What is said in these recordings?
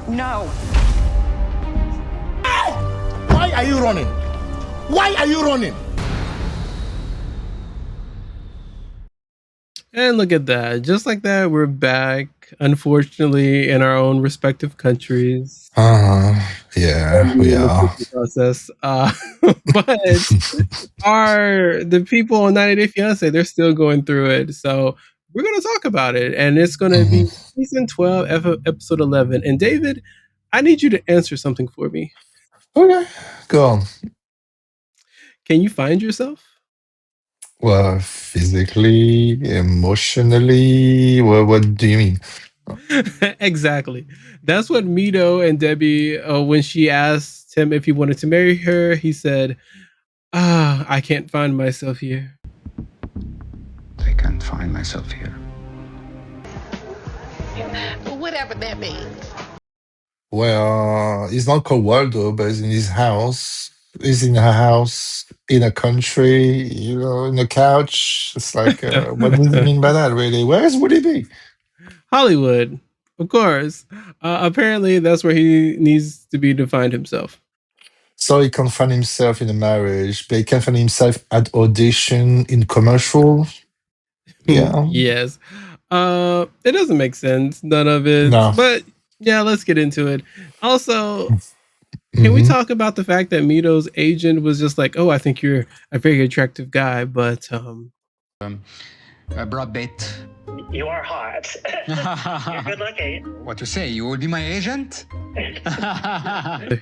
No. Why are you running? Why are you running? And look at that. Just like that, we're back, unfortunately, in our own respective countries. Yeah, we are. Process. But the people on 90 Day Fiancé, they're still going through it. So we're going to talk about it. And it's going to be season 12, episode 11. And David, I need you to answer something for me. Okay, go on. Can you find yourself? Well, physically, emotionally, what do you mean? Exactly. That's what Mido and Debby, when she asked him if he wanted to marry her, he said, I can't find myself here. I can't find myself here. Whatever that means. Well, he's not called Waldo, but he's in his house. He's in a house, in a country, in a couch. It's like, what does he mean by that, really? Where would he be? Hollywood, of course. Apparently, that's where he needs to be to find himself. So he can find himself in a marriage, but he can find himself at audition in commercial. Yeah. Yes. It doesn't make sense. None of it. No. But yeah, let's get into it. Also, can we talk about the fact that Mido's agent was just like, "Oh, I think you're a very attractive guy," but Brad Pitt. You are hot. You're good looking. What you say? You will be my agent? I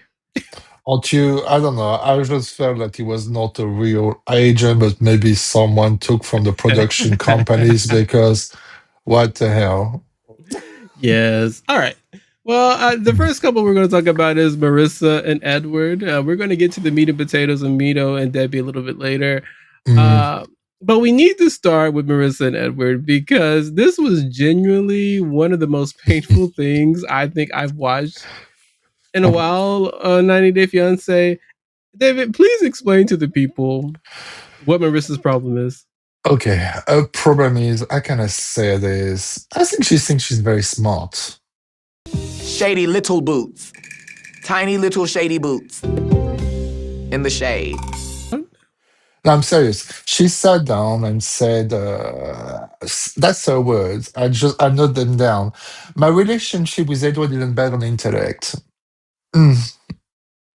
don't know. I just felt that he was not a real agent, but maybe someone took from the production companies because what the hell? Yes. All right. Well, the first couple we're going to talk about is Marissa and Edward. We're going to get to the meat and potatoes of Mido and Debby a little bit later. But we need to start with Marissa and Edward because this was genuinely one of the most painful things I think I've watched in a while. 90 Day Fiancé. David, please explain to the people what Marissa's problem is. Okay, her problem is, I cannot say this. I think she thinks she's very smart. Shady little boots. Tiny little shady boots. In the shade. No, I'm serious. She sat down and said, that's her words. I note them down. My relationship with Edward didn't bet on intellect.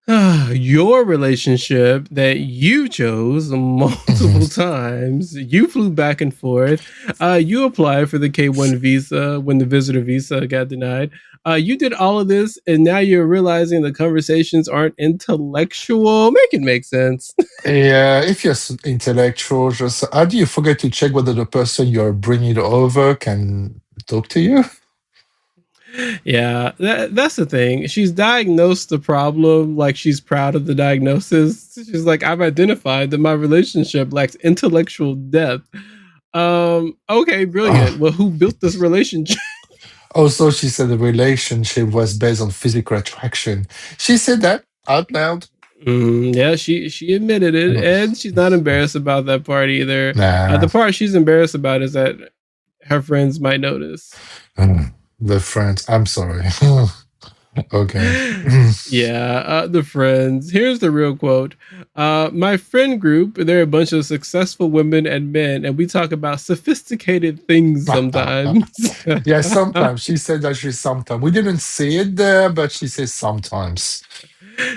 Your relationship that you chose multiple times. You flew back and forth. You applied for the K1 visa when the visitor visa got denied. You did all of this, and now you're realizing the conversations aren't intellectual. Make it make sense. Yeah, if you're intellectual, just how do you forget to check whether the person you're bringing over can talk to you? Yeah, that's the thing. She's diagnosed the problem like she's proud of the diagnosis. She's like, I've identified that my relationship lacks intellectual depth. Okay, brilliant. Well, who built this relationship? Also, she said the relationship was based on physical attraction. She said that out loud. Yeah, she admitted it, and she's not embarrassed about that part either. Nah. The part she's embarrassed about is that her friends might notice. The friends. I'm sorry. Okay. Yeah, the friends. Here's the real quote. My friend group, they're a bunch of successful women and men, and we talk about sophisticated things sometimes. Yeah, sometimes. She said that sometimes. We didn't see it there, but she says sometimes.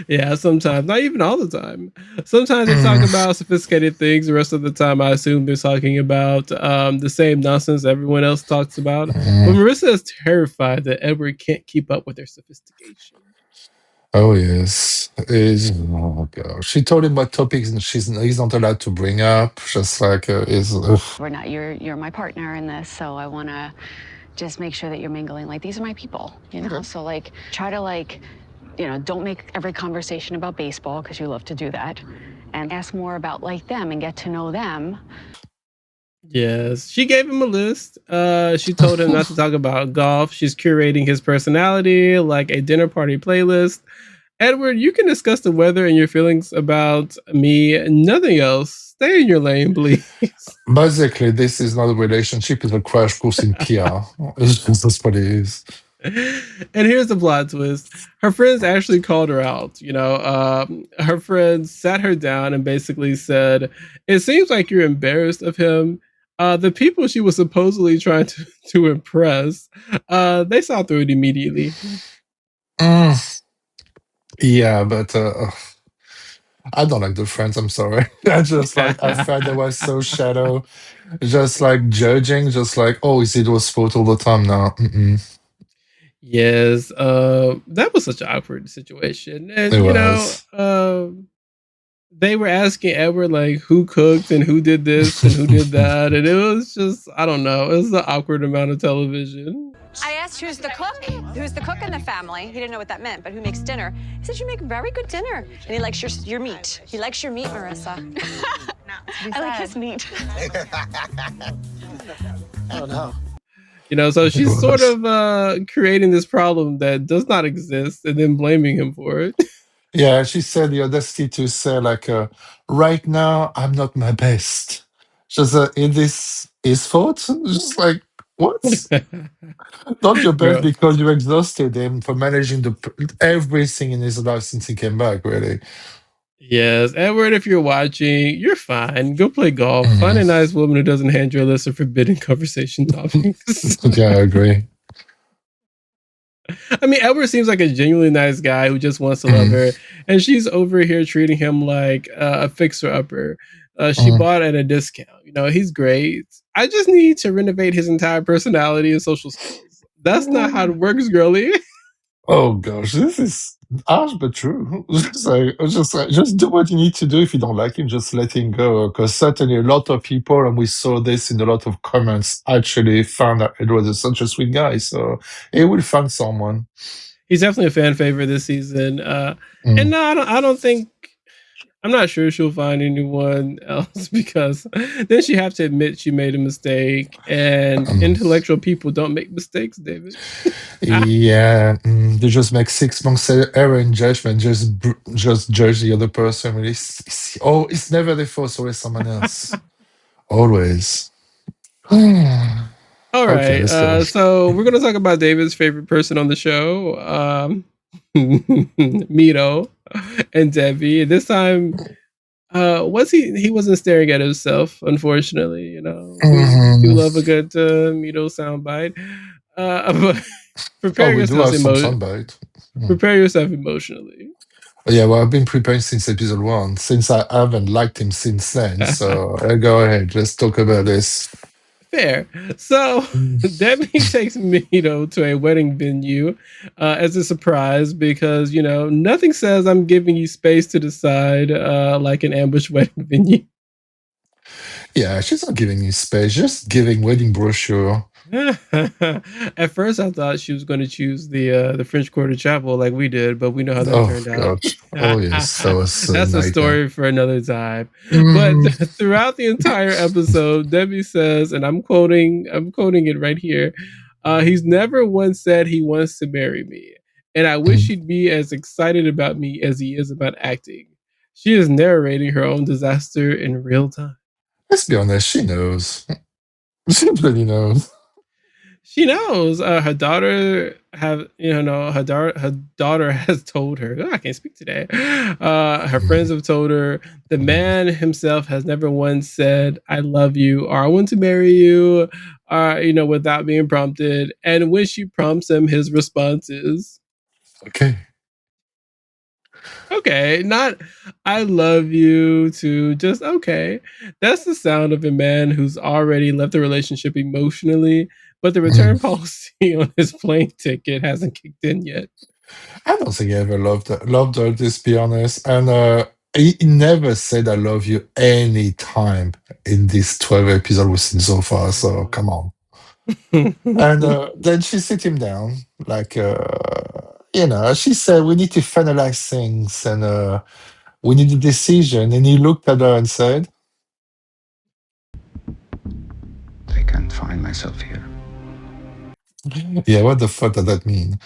Yeah, sometimes. Not even all the time. Sometimes they talk about sophisticated things. The rest of the time, I assume they're talking about the same nonsense everyone else talks about. But Marissa is terrified that Edward can't keep up with their sophistication. Oh, yes. Oh, God. She told him what topics he's not allowed to bring up. Just like, We're not, you're my partner in this, so I want to just make sure that you're mingling. Like, these are my people, you know? Okay. So, like, try to, don't make every conversation about baseball, because you love to do that, and ask more about, like, them and get to know them. Yes, she gave him a list. She told him not to talk about golf. She's curating his personality like a dinner party playlist. Edward, you can discuss the weather and your feelings about me. Nothing else. Stay in your lane, please. Basically, this is not a relationship. It's a crash course in PR. That's what it is. And here's the plot twist. Her friends actually called her out. Her friends sat her down and basically said, "It seems like you're embarrassed of him." The people she was supposedly trying to impress, they saw through it immediately. Mm, yeah, but I don't like the friends. I'm sorry. I felt they were so shadow, just like judging, just like, oh, is it was fault all the time now? Mm-mm. Yes, that was such an awkward situation, It and was. they were asking Edward like who cooked and who did this and who did that, and it was just I don't know, it was an awkward amount of television. I asked who's the cook? Who's the cook in the family? He didn't know what that meant, but who makes dinner? He said you make very good dinner. And he likes your meat. He likes your meat, Marissa. I like his meat. Oh no. So It she's sort was. of creating this problem that does not exist and then blaming him for it. Yeah, she said the audacity to say like, right now I'm not my best. Just in this his fault. Just like what? Not your best Girl. because you exhausted him for managing everything in his life since he came back. Really. Yes, Edward, if you're watching, you're fine. Go play golf. Find a Mm. nice woman who doesn't hand you a list of forbidden conversation topics. Yeah, I agree. I mean, Edward seems like a genuinely nice guy who just wants to love Mm. her, and she's over here treating him like a fixer upper. She Mm. bought at a discount. He's great. I just need to renovate his entire personality and social skills. That's not how it works, girly. Oh gosh, this is harsh but true. Just do what you need to do. If you don't like him, just let him go. Because certainly a lot of people, and we saw this in a lot of comments, actually found that it was such a sweet guy. So he will find someone. He's definitely a fan favorite this season. And Mm. no, I don't think. I'm not sure she'll find anyone else because then she have to admit she made a mistake, and Um, intellectual people don't make mistakes, David. yeah, they just make 6 months error in judgment. Just judge the other person. Really, oh, it's never the fault. It's always someone else. Always. All Okay, right, let's go. so we're gonna talk about David's favorite person on the show, Mido and Debby. This time, was he wasn't staring at himself, unfortunately. We do Mhm. love a good Mido soundbite. But Oh, prepare we do yourselves have some soundbite. Mm. prepare yourself emotionally. Yeah, well, I've been preparing since episode 1, since I haven't liked him since then. So go ahead, let's talk about this. Fair. So Mm. Debbie takes Mido to a wedding venue as a surprise because nothing says I'm giving you space to decide like an ambush wedding venue. Yeah, she's not giving you space, just giving wedding brochure. At first, I thought she was going to choose the French Quarter Chapel like we did, but we know how that Oh, turned out. God. Oh, yes, that was a That's a nightmare. story for another time. But Mhm. throughout the entire episode, Debbie says, and I'm quoting it right here. He's never once said he wants to marry me, and I wish Mm. he'd be as excited about me as he is about acting. She is narrating her own disaster in real time. Let's be honest, she knows. She really knows. She knows her daughter have no her daughter has told her. Oh, I can't speak today. Her friends Mm. have told her. The man himself has never once said "I love you" or "I want to marry you," without being prompted. And when she prompts him, his response is Okay. okay, not "I love you" to just okay. That's the sound of a man who's already left the relationship emotionally, but the return Mm. policy on his plane ticket hasn't kicked in yet. I don't think he ever loved her, let's be honest. And he never said I love you any time in this 12 episode we've seen so far. So come on. And then she sit him down, like she said we need to finalize things and we need a decision. And he looked at her and said, I can't find myself here. yeah, what the fuck does that mean?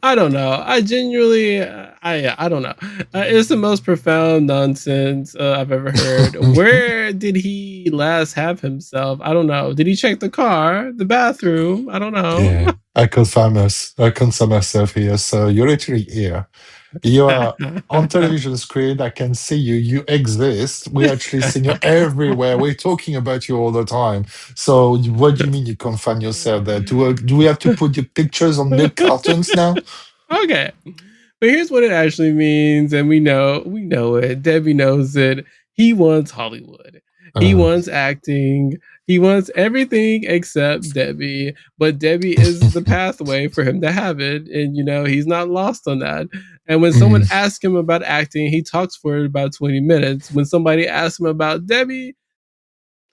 I don't know. I genuinely, I don't know. It's the most profound nonsense I've ever heard. Where did he last have himself? I don't know. Did he check the car, the bathroom? I don't know. Yeah, I confirm myself here. So you're literally here. You are on television screen. I can see you. You exist. We actually see you everywhere. We're talking about you all the time. So what do you mean you confine yourself there? Do we have to put your pictures on milk cartons now? Okay. But here's what it actually means, and we know it. Debbie knows it. He wants Hollywood. He wants acting. He wants everything except Debbie. But Debbie is the pathway for him to have it, and he's not lost on that. And when someone asks him about acting, he talks for about 20 minutes. When somebody asks him about Debbie,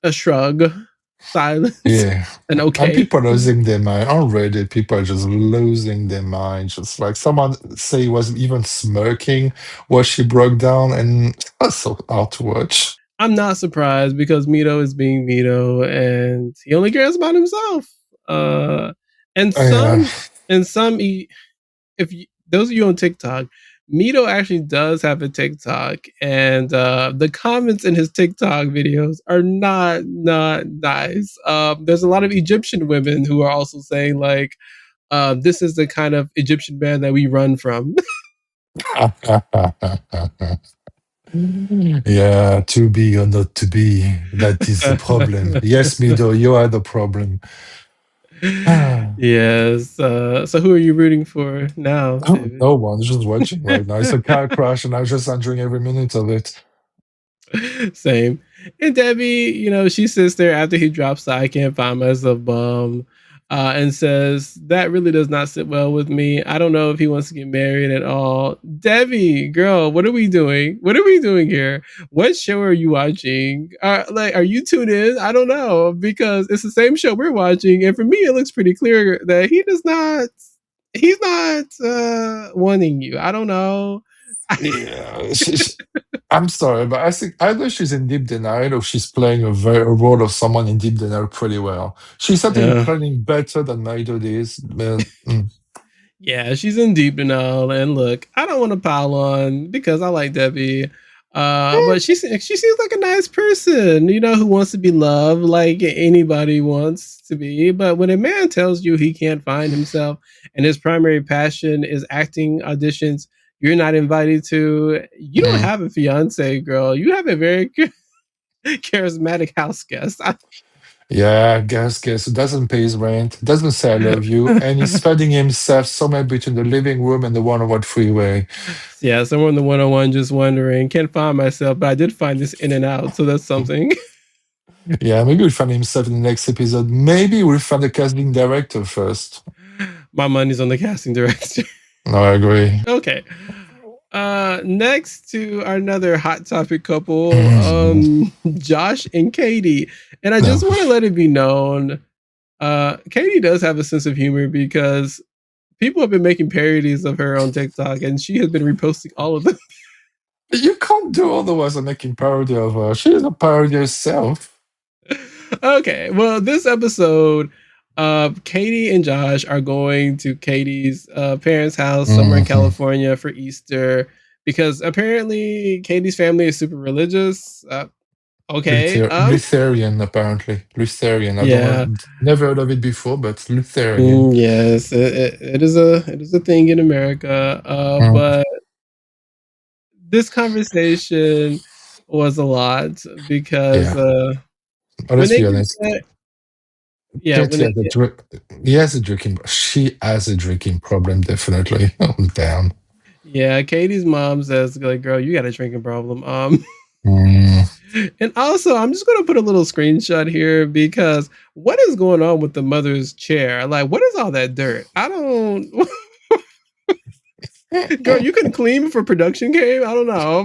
a shrug, silence, Yeah. and And okay. people are losing their mind. On Reddit, people are just losing their mind. Just like someone say he was even smirking while she broke down, and that's so hard to watch. I'm not surprised because Mido is being Mido and he only cares about himself. And Yeah. if you, those of you on TikTok, Mido actually does have a TikTok, and the comments in his TikTok videos are not nice. There's a lot of Egyptian women who are also saying like, "This is the kind of Egyptian man that we run from." Yeah, to be or not to be, that is the problem. Yes, Mido, you are the problem. Yes. So who are you rooting for now, Oh, David? no one just watching right now. It's a car crash, and I'm just enjoying every minute of it. Same. And Debbie, she sits there after he drops the I can't find myself bomb, and says, that really does not sit well with me. I don't know if he wants to get married at all. Debbie, girl, what are we doing? What are we doing here? What show are you watching? Are you tuned in? I don't know, because it's the same show we're watching. And for me, it looks pretty clear that he's not wanting you. I don't know. Yeah, I'm sorry, but I think either she's in deep denial or she's playing a role of someone in deep denial pretty well. She's certainly Yeah. playing better than Mido is. But, Yeah, she's in deep denial. And look, I don't want to pile on because I like Debbie. But she seems like a nice person, who wants to be loved like anybody wants to be. But when a man tells you he can't find himself and his primary passion is acting auditions you're not invited to, you don't have a fiance, girl. You have a very charismatic house guest. yeah, guess who doesn't pay his rent, doesn't say I love you, and he's finding himself somewhere between the living room and the 101 freeway. Yeah, somewhere in the 101 just wondering, can't find myself, but I did find this in and out, so that's something. Yeah, maybe we'll find himself in the next episode. Maybe we'll find the casting director first. My money's on the casting director. No, I agree. Okay. Next to another hot topic couple, Josh and Catie. And I just want to let it be known, Catie does have a sense of humor because people have been making parodies of her on TikTok and she has been reposting all of them. You can't do otherwise than making parody of her. She is a parody herself. Okay, well, this episode, Catie and Josh are going to Catie's parents' house somewhere in California for Easter because apparently Catie's family is super religious. Okay, Lutheran, apparently. Lutheran. yeah. Never heard of it before, but Lutheran. Yes, it is a thing in America. But this conversation was a lot because But let's be honest. Yeah, he has a drinking. She has a drinking problem, definitely. I'm down. Yeah, Catie's mom says, like, girl, you got a drinking problem. And also, I'm just gonna put a little screenshot here because what is going on with the mother's chair? Like, what is all that dirt? I don't. Girl, you couldn't clean before production came. I don't know,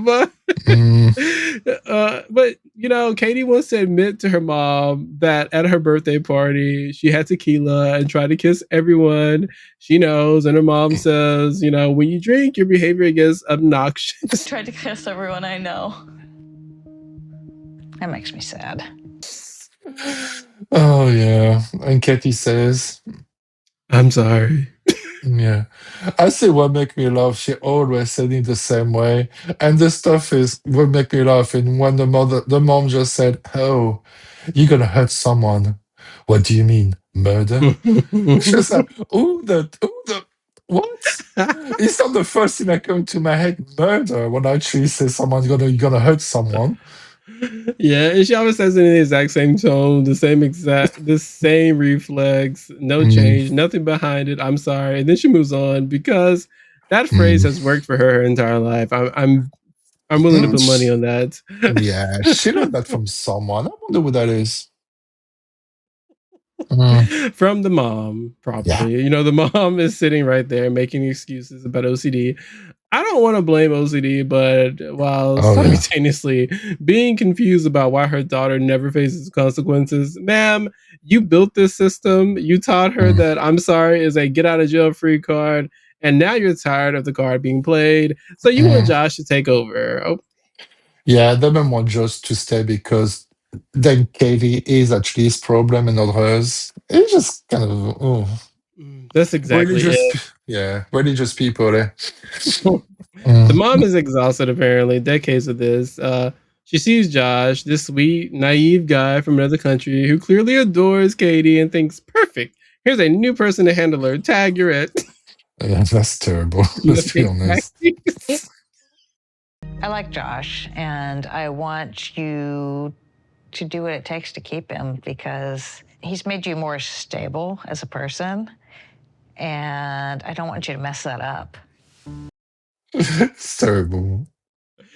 but Catie wants to admit to her mom that at her birthday party she had tequila and tried to kiss everyone she knows, and her mom says, when you drink, your behavior gets obnoxious. Tried to kiss everyone I know. That makes me sad. Oh yeah, and Catie says, "I'm sorry." Yeah. I say what make me laugh, she always said it the same way. And the stuff is what make me laugh. And when the mom just said, "Oh, you're gonna hurt someone. What do you mean? Murder?" She's like, what? It's not the first thing that comes to my head, murder, when I actually say someone's gonna hurt someone. Yeah, and she always says it in the exact same tone, the same reflex, no Mm, change, nothing behind it. I'm sorry, and then she moves on because that phrase mm, has worked for her entire life. I'm willing to mm. put money on that. Yeah, she learned that from someone. I wonder who that is. Mm, From the mom, yeah. probably. You know, the mom is sitting right there making excuses about OCD. I don't want to blame OCD, but while Oh yeah. simultaneously being confused about why her daughter never faces consequences, ma'am, you built this system. You taught her Mm, that I'm sorry is a get out of jail free card, and now you're tired of the card being played. So you want mm. Josh to take over. Oh, Yeah, they don't want Josh to stay because then Katie is actually his problem and not hers. It's just kind of that's exactly it. yeah, religious people. The Mm, mom is exhausted, apparently, decades of this. She sees Josh, this sweet, naive guy from another country who clearly adores Katie and thinks, perfect. Here's a new person to handle her. Tag, you're it. yeah, that's terrible. Let's be Nothing. honest. I like Josh, and I want you to do what it takes to keep him because he's made you more stable as a person, and I don't want you to mess that up. It's terrible.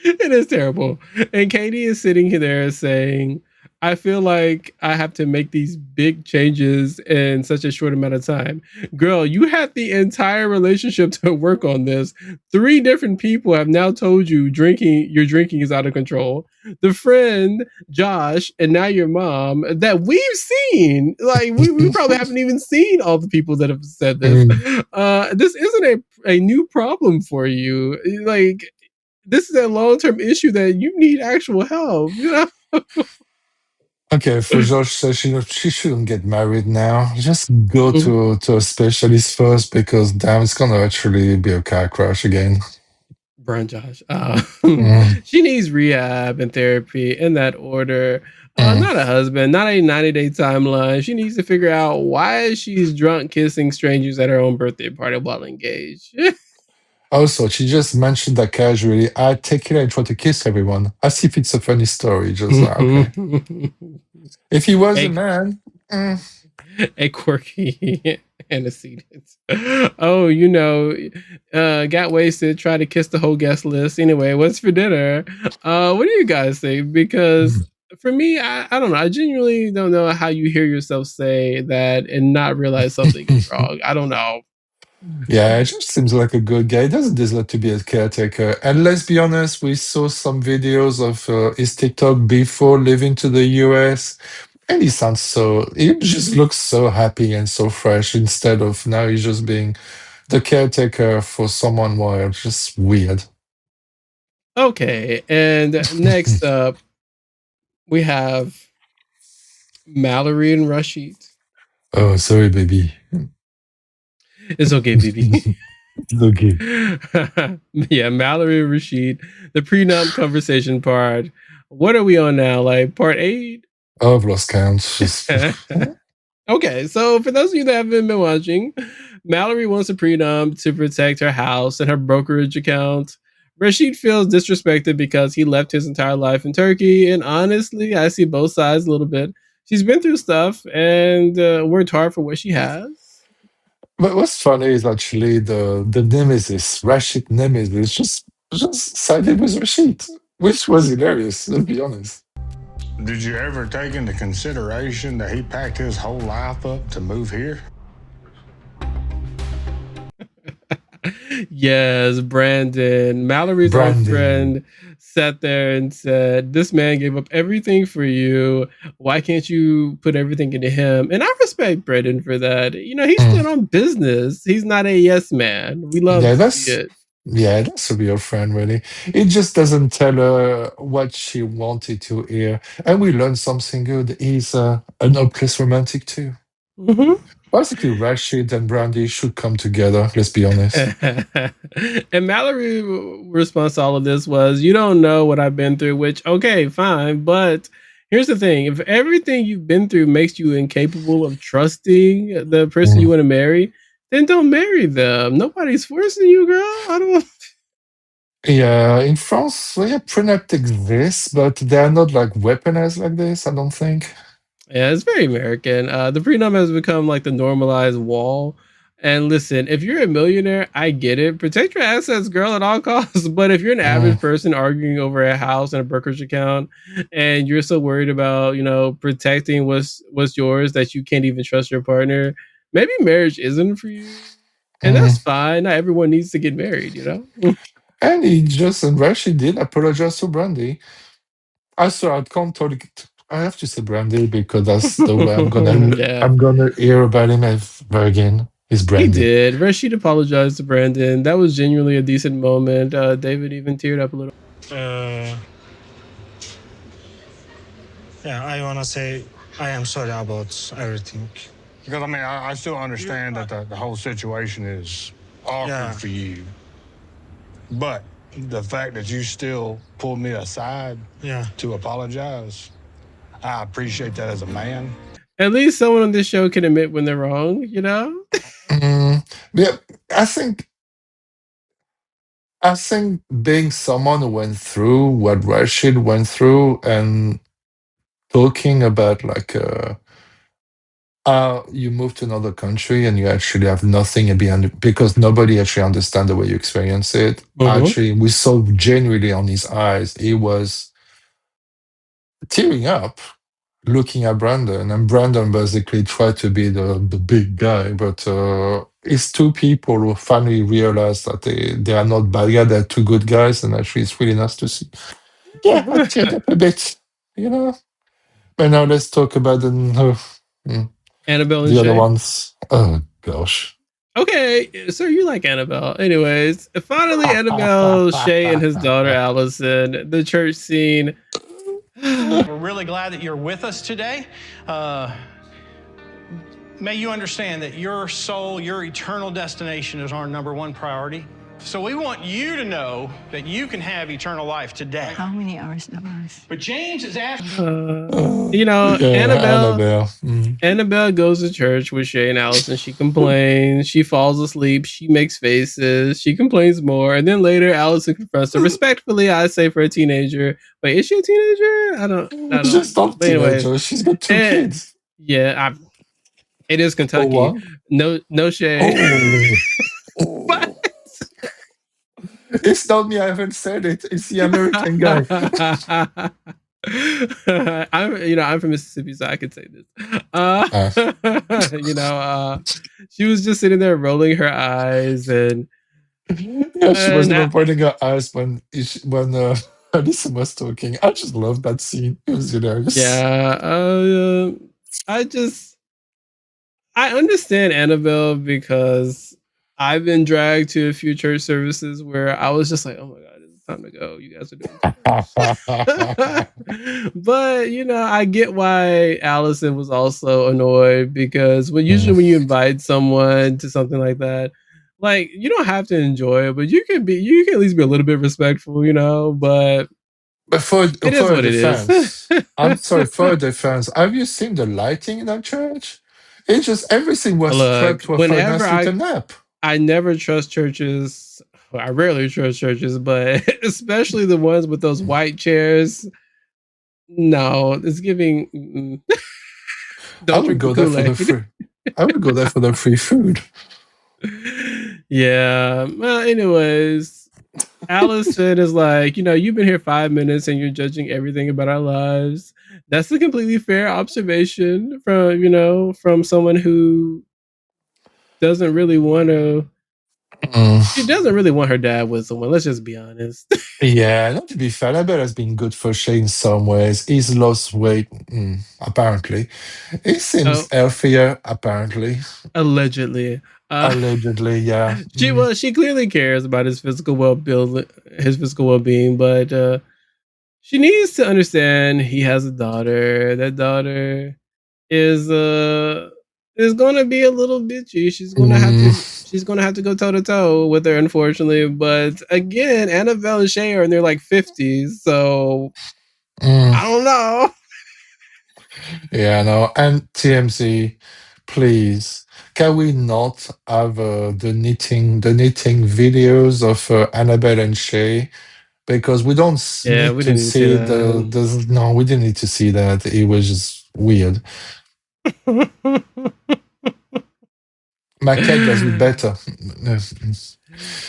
It is terrible. And Katie is sitting there saying, I feel like I have to make these big changes in such a short amount of time. Girl, you had the entire relationship to work on this. 3 different people have now told you your drinking is out of control. The friend, Josh, and now your mom that we've seen. Like we probably haven't even seen all the people that have said this. Mm. This isn't a new problem for you. Like this is a long-term issue that you need actual help. You know? Okay, for Josh says she shouldn't get married now. Just go Mhm. to a specialist first because damn, it's gonna actually be a car crash again. Burn Josh. Mm, She needs rehab and therapy in that order. mm. Not a husband, not a 90-day timeline. She needs to figure out why she's drunk kissing strangers at her own birthday party while engaged. Also, she just mentioned that casually. I take it and try to kiss everyone, as if it's a funny story. Just okay. If he was a a, man, mm, a quirky antecedent. Oh, got wasted, tried to kiss the whole guest list. Anyway, what's for dinner? What do you guys think? Because mm. for me, I don't know. I genuinely don't know how you hear yourself say that and not realize something is wrong. I don't know. Yeah, it just seems like a good guy. He doesn't deserve to be a caretaker. And let's be honest, we saw some videos of his TikTok before leaving to the US, and he just looks so happy and so fresh instead of now he's just being the caretaker for someone more. Just weird. Okay, and next up we have Mallory and Rashid. Oh, sorry, baby. It's okay, baby. It's okay. Yeah, Mallory and Rashid, the prenup conversation part. What are we on now? Like part 8? Oh, I've lost count. Just Okay, so for those of you that haven't been watching, Mallory wants a prenup to protect her house and her brokerage account. Rashid feels disrespected because he left his entire life in Turkey, and honestly, I see both sides a little bit. She's been through stuff and worked hard for what she has. But what's funny is actually the nemesis, Rashid nemesis, just sided with Rashid, which was hilarious. Let's be honest. Did you ever take into consideration that he packed his whole life up to move here? Yes, Brandon, Mallory's old Brandon. friend, sat there and said, "This man gave up everything for you. Why can't you put everything into him?" And I respect Brandon for that. He Mm. stood on business. He's not a yes man. We love Yeah, to see that's it. yeah, that's a real friend, really. It just doesn't tell her what she wanted to hear. And we learned something good. He's an hopeless romantic too. Mhm. Basically, Rashid and Brandy should come together. Let's be honest. And Mallory response to all of this was, "You don't know what I've been through." Which, okay, fine, but here's the thing: if everything you've been through makes you incapable of trusting the person you want to marry, then don't marry them. Nobody's forcing you, girl. I don't. Yeah, in France, yeah, prenup exists, but they're not like weaponized like this. I don't think. Yeah, it's very American. The prenup has become like the normalized wall. And listen, if you're a millionaire, I get it. Protect your assets, girl, at all costs. But if you're an average person arguing over a house and a brokerage account, and you're so worried about, protecting what's yours that you can't even trust your partner, maybe marriage isn't for you. And that's fine. Not everyone needs to get married, And and Rashid did apologize to Brandy. I can't totally. I have to say Brandy because that's the way Yeah. I'm gonna hear about him ever again. Is Brandy. He did. Rashid apologized to Brandon. That was genuinely a decent moment. David even teared up a little. Yeah, I want to say I am sorry about everything. Because, I mean, I still understand that the whole situation is awkward for you. But the fact that you still pulled me aside to apologize, I appreciate that as a man. At least someone on this show can admit when they're wrong, Yeah, I think being someone who went through what Rashid went through and talking about like you move to another country and you actually have nothing behind because nobody actually understands the way you experience it. Actually, we saw genuinely on his eyes, he was tearing up looking at Brandon, and Brandon basically tried to be the big guy, but it's two people who finally realized that they are not bad guys, they're two good guys, and actually it's really nice to see. Yeah, I teared up a bit, But now let's talk about Annabelle and the other Shay. ones. Oh gosh. Okay, so you like Annabelle. Anyways, finally Annabelle, Shay, and his daughter Allison, the church scene. We're really glad that you're with us today. May you understand that your soul, your eternal destination is our number one priority. So we want you to know that you can have eternal life today. How many hours in But James is asking. Annabelle. Annabelle goes to church with Shay and Allison. She complains. She falls asleep. She makes faces. She complains more. And then later, Allison confronts her respectfully. I say for a teenager. Wait, is she a teenager? I don't. She's not a teenager. She's got two kids. Yeah, it is Kentucky. No Shay. What? It's not me. I haven't said it. It's the American guy. I'm from Mississippi, so I can say this. She was just sitting there rolling her eyes, and she wasn't even pointing her eyes when Alison was talking. I just love that scene. It was hilarious. Yeah, I understand Annabelle because I've been dragged to a few church services where I was just like, oh my God, it's time to go. You guys are doing But, I get why Allison was also annoyed because usually when you invite someone to something like that, like, you don't have to enjoy it, but you can at least be a little bit respectful, but for defense, I'm sorry, for defense, have you seen the lighting in that church? It's just everything was prepped for a nice little nap. I never trust churches. Well, I rarely trust churches, but especially the ones with those white chairs. No, it's giving. Don't drink the Kool-Aid. I would go there for the free food. Yeah. Well, anyways, Allison is like, you've been here 5 minutes and you're judging everything about our lives. That's a completely fair observation from someone who doesn't really want to. She doesn't really want her dad with someone. Let's just be honest. Yeah, not to be fair, Annabelle has been good for Shay in some ways. He's lost weight, apparently. He seems healthier, apparently. Allegedly. Allegedly, yeah. She clearly cares about his physical well-being, but she needs to understand he has a daughter. That daughter is is gonna be a little bitchy. She's gonna have to go toe to toe with her, unfortunately. But again, Annabelle and Shay are in their like 50s, so I don't know. Yeah, no. And TMZ, please, can we not have the knitting videos of Annabelle and Shay? Because we don't Yeah, need we to didn't need to see see that. no, we didn't need to see that. It was just weird. My cat does it better.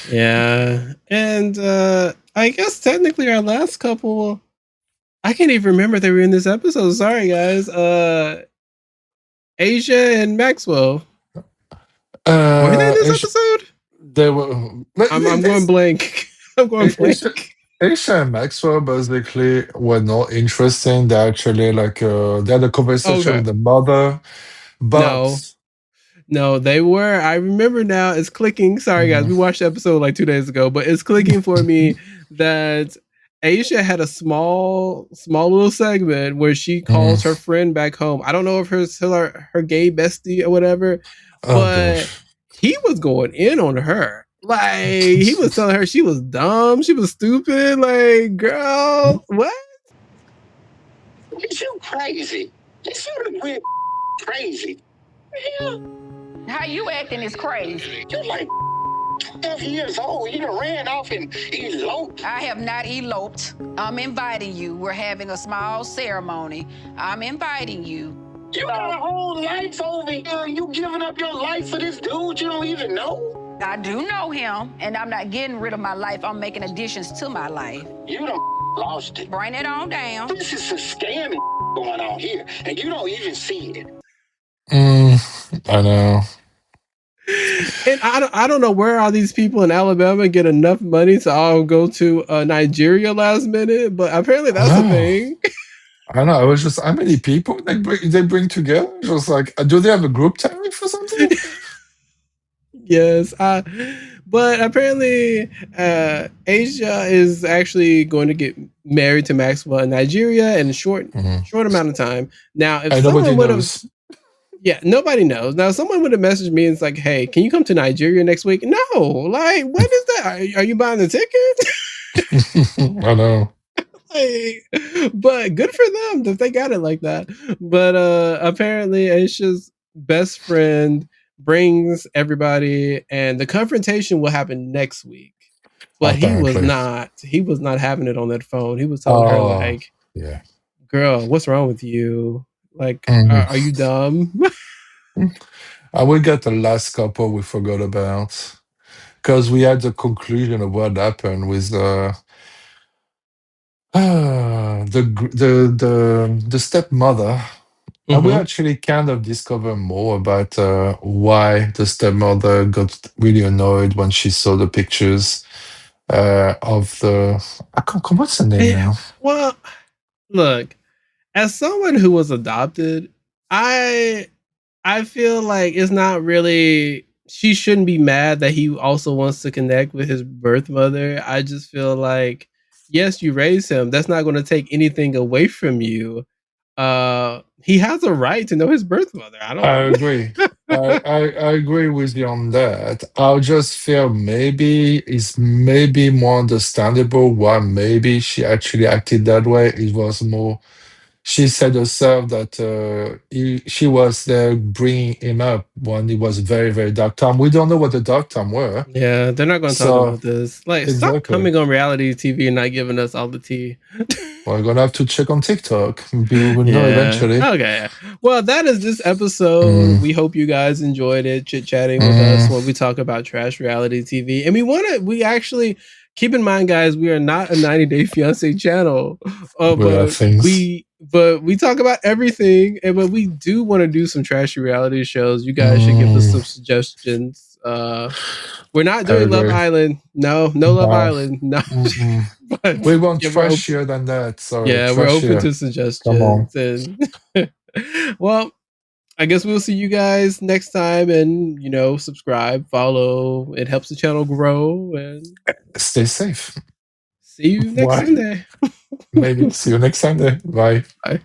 Yeah. And I guess technically our last couple, I can't even remember they were in this episode. Sorry guys. Asia and Maxwell. Were they in this episode? They were. I'm going blank. I'm going blank. Aisha and Maxwell basically were not interesting. They actually they had a conversation with the mother, but No, they were. I remember now. It's clicking. Sorry, guys. We watched the episode like 2 days ago, but it's clicking for me that Aisha had a small little segment where she calls her friend back home. I don't know if her gay bestie or whatever, but he was going in on her. Like he was telling her she was dumb, she was stupid. Like, girl, what? You crazy. You went crazy. Yeah. How you acting is crazy. You like 12 years old. You done ran off and eloped. I have not eloped. I'm inviting you. We're having a small ceremony. I'm inviting you. You got a whole life over here. You giving up your life for this dude you don't even know? I do know him, and I'm not getting rid of my life. I'm making additions to my life. You done lost it. Bring it on down. This is a scamming going on here, and you don't even see it. I know. And I don't know where all these people in Alabama get enough money to all go to Nigeria last minute, but apparently that's a thing. I don't know. I was just how many people they bring together? Just like, do they have a group tariff or something? Yes, but apparently Asia is actually going to get married to Maxwell in Nigeria in a short amount of time. Now, if someone would have, nobody knows. Now, someone would have messaged me and it's like, "Hey, can you come to Nigeria next week?" No, like, when is that? Are you buying the ticket? I know. But good for them that they got it like that. But apparently Aisha's best friend brings everybody, and the confrontation will happen next week. But he was not having it on that phone. He was telling her like, girl, what's wrong with you? Like, are you dumb? I will get the last couple we forgot about, because we had the conclusion of what happened with the stepmother. And we actually kind of discover more about why the stepmother got really annoyed when she saw the pictures of the. What's the name now? Well, look, as someone who was adopted, I feel like it's not really. She shouldn't be mad that he also wants to connect with his birth mother. I just feel like, yes, you raised him. That's not going to take anything away from you. He has a right to know his birth mother. I agree. I agree with you on that. I just feel maybe it's maybe more understandable why maybe she actually acted that way. It was more. She said herself that she was there bringing him up when it was very, very dark time. We don't know what the dark time were. Yeah, they're not going to talk about this. Like, exactly. Stop coming on reality TV and not giving us all the tea. We're going to have to check on TikTok. We will know eventually. Okay. Well, that is this episode. We hope you guys enjoyed it, chit-chatting with us when we talk about trash reality TV. And we actually... Keep in mind, guys, we are not a 90 Day Fiancé channel, but we talk about everything, but we do want to do some trashy reality shows. You guys should give us some suggestions. We're not doing Love Island. No Love Island. No. But we want trashier than that. Sorry, we're open to suggestions. And well, I guess we'll see you guys next time, and subscribe, follow. It helps the channel grow, and stay safe. See you next Sunday. Maybe see you next Sunday. Bye. Bye.